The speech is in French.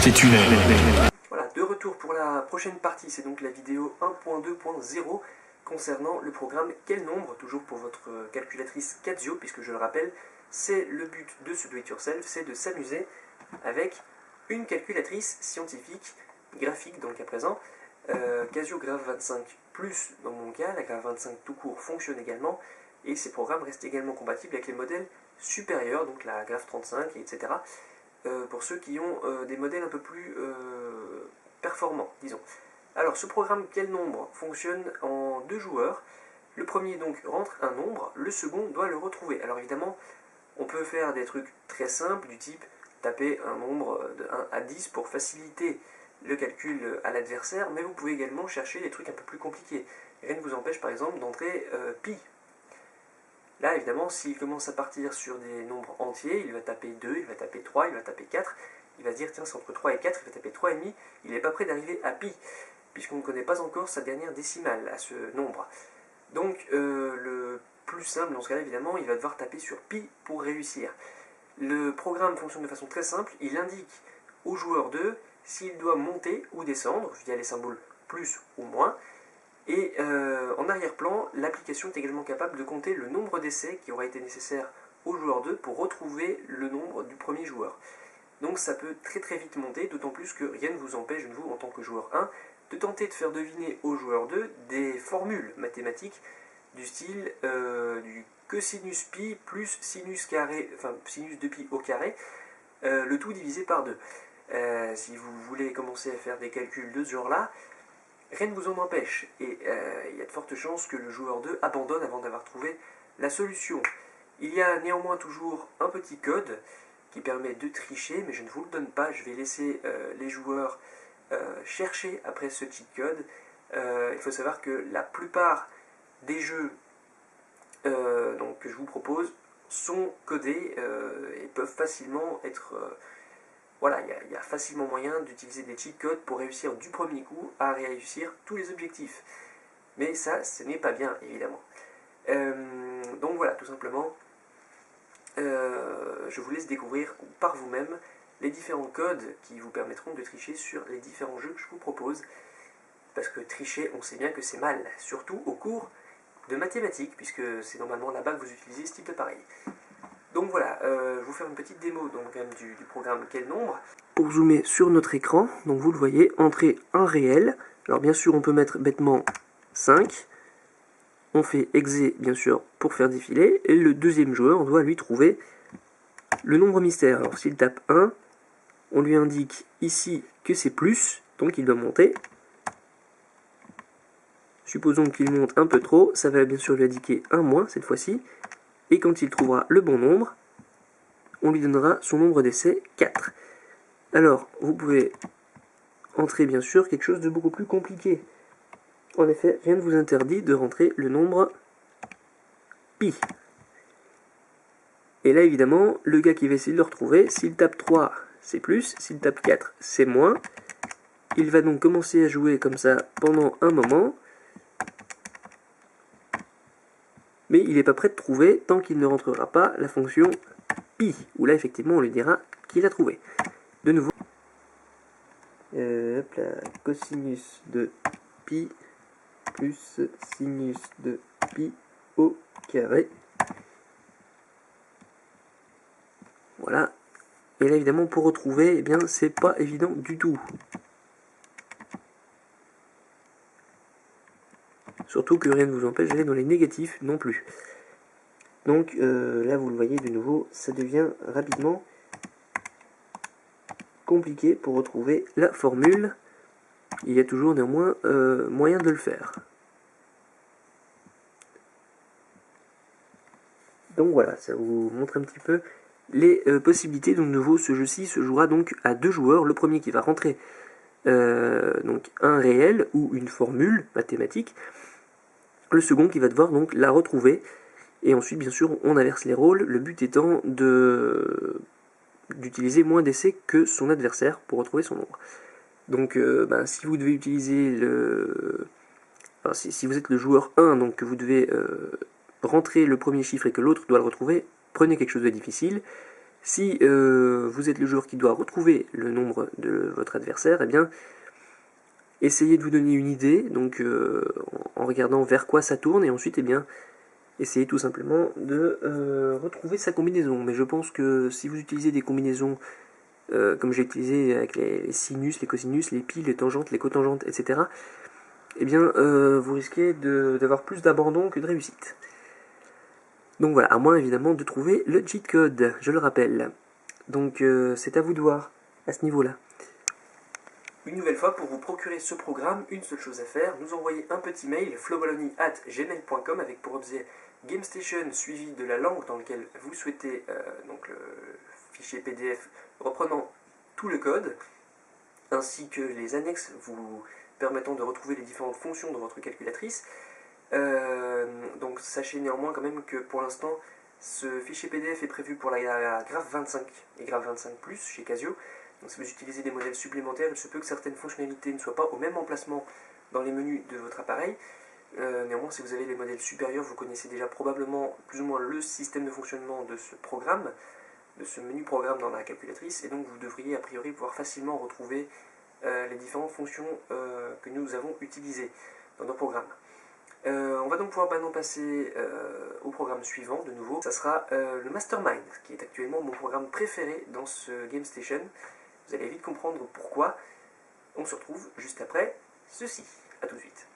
rester tunnel. Voilà, de retour pour la prochaine partie, c'est donc la vidéo 1.2.0 concernant le programme Quel nombre, toujours pour votre calculatrice Casio, puisque je le rappelle, c'est le but de ce do-it-yourself, c'est de s'amuser avec une calculatrice scientifique, graphique donc à présent, Casio Graph 25 Plus dans mon cas, la Graph 25 tout court fonctionne également, et ces programmes restent également compatibles avec les modèles supérieurs, donc la Graph 35, etc., pour ceux qui ont des modèles un peu plus performants, disons. Alors, ce programme Quel nombre fonctionne en 2 joueurs. Le premier donc rentre un nombre, le second doit le retrouver. Alors évidemment, on peut faire des trucs très simples du type taper un nombre de 1 à 10 pour faciliter le calcul à l'adversaire, mais vous pouvez également chercher des trucs un peu plus compliqués. Rien ne vous empêche par exemple d'entrer pi. Là évidemment, s'il commence à partir sur des nombres entiers, il va taper 2, il va taper 3, il va taper 4, il va se dire tiens c'est entre 3 et 4, il va taper 3,5, il n'est pas prêt d'arriver à pi, puisqu'on ne connaît pas encore sa dernière décimale à ce nombre. Donc le plus simple dans ce cas-là évidemment, il va devoir taper sur pi pour réussir. Le programme fonctionne de façon très simple, il indique au joueur 2 s'il doit monter ou descendre via les symboles plus ou moins, et en arrière-plan, l'application est également capable de compter le nombre d'essais qui aura été nécessaire au joueur 2 pour retrouver le nombre du premier joueur. Donc ça peut très très vite monter, d'autant plus que rien ne vous empêche, vous en tant que joueur 1, de tenter de faire deviner au joueur 2 des formules mathématiques du style du cosinus pi plus sinus carré, enfin sinus de pi au carré, le tout divisé par 2. Si vous voulez commencer à faire des calculs de ce genre-là, rien ne vous en empêche, et il y a de fortes chances que le joueur 2 abandonne avant d'avoir trouvé la solution. Il y a néanmoins toujours un petit code qui permet de tricher, mais je ne vous le donne pas, je vais laisser les joueurs chercher après ce cheat code. Il faut savoir que la plupart des jeux donc, que je vous propose sont codés et peuvent facilement être... voilà, il y a facilement moyen d'utiliser des cheat codes pour réussir du premier coup à réussir tous les objectifs. Mais ça, ce n'est pas bien, évidemment. Donc voilà, tout simplement, je vous laisse découvrir par vous-même les différents codes qui vous permettront de tricher sur les différents jeux que je vous propose. Parce que tricher, on sait bien que c'est mal, surtout au cours de mathématiques, puisque c'est normalement là-bas que vous utilisez ce type d'appareil. Donc voilà, je vais vous faire une petite démo donc, du programme Quel nombre. Pour zoomer sur notre écran, donc vous le voyez, entrer un réel. Alors bien sûr, on peut mettre bêtement 5. On fait exé, bien sûr, pour faire défiler. Et le deuxième joueur, on doit lui trouver le nombre mystère. Alors s'il tape 1, on lui indique ici que c'est plus, donc il doit monter. Supposons qu'il monte un peu trop, ça va bien sûr lui indiquer un moins cette fois-ci. Et quand il trouvera le bon nombre, on lui donnera son nombre d'essais 4. Alors, vous pouvez entrer bien sûr quelque chose de beaucoup plus compliqué. En effet, rien ne vous interdit de rentrer le nombre pi. Et là, évidemment, le gars qui va essayer de le retrouver, s'il tape 3, c'est plus, s'il tape 4, c'est moins. Il va donc commencer à jouer comme ça pendant un moment. Mais il n'est pas prêt de trouver tant qu'il ne rentrera pas la fonction pi, où là effectivement on lui dira qu'il a trouvé. De nouveau, hop là, cosinus de pi plus sinus de pi au carré. Voilà. Et là évidemment pour retrouver, eh bien c'est pas évident du tout. Surtout que rien ne vous empêche d'aller dans les négatifs non plus. Donc là vous le voyez de nouveau, ça devient rapidement compliqué pour retrouver la formule. Il y a toujours néanmoins moyen de le faire. Donc voilà, ça vous montre un petit peu les possibilités. Donc de nouveau, ce jeu-ci se jouera donc à 2 joueurs. Le premier qui va rentrer donc un réel ou une formule mathématique. Le second qui va devoir donc la retrouver. Et ensuite, bien sûr, on inverse les rôles. Le but étant d'utiliser moins d'essais que son adversaire pour retrouver son nombre. Donc, si vous devez utiliser enfin, si vous êtes le joueur 1, donc que vous devez rentrer le premier chiffre et que l'autre doit le retrouver, prenez quelque chose de difficile. Si vous êtes le joueur qui doit retrouver le nombre de votre adversaire, eh bien, essayez de vous donner une idée, donc en regardant vers quoi ça tourne, et ensuite, eh bien, essayez tout simplement de retrouver sa combinaison. Mais je pense que si vous utilisez des combinaisons comme j'ai utilisé avec les sinus, les cosinus, les pi, les tangentes, les cotangentes, etc., eh bien, vous risquez d'avoir plus d'abandon que de réussite. Donc voilà, à moins évidemment de trouver le cheat code, je le rappelle. Donc c'est à vous de voir à ce niveau-là. Une nouvelle fois, pour vous procurer ce programme, une seule chose à faire, nous envoyer un petit mail flobalony@gmail.com avec pour objet GameStation suivi de la langue dans laquelle vous souhaitez donc le fichier PDF reprenant tout le code, ainsi que les annexes vous permettant de retrouver les différentes fonctions de votre calculatrice. Donc sachez néanmoins quand même que pour l'instant, ce fichier PDF est prévu pour la Graph 25 et Graph 25 Plus chez Casio. Donc si vous utilisez des modèles supplémentaires, il se peut que certaines fonctionnalités ne soient pas au même emplacement dans les menus de votre appareil. Néanmoins, si vous avez les modèles supérieurs, vous connaissez déjà probablement plus ou moins le système de fonctionnement de ce programme, de ce menu programme dans la calculatrice, et donc vous devriez a priori pouvoir facilement retrouver les différentes fonctions que nous avons utilisées dans nos programmes. On va donc pouvoir maintenant passer au programme suivant de nouveau. Ça sera le Mastermind, qui est actuellement mon programme préféré dans ce GameStation. Vous allez vite comprendre pourquoi. On se retrouve juste après ceci. A tout de suite.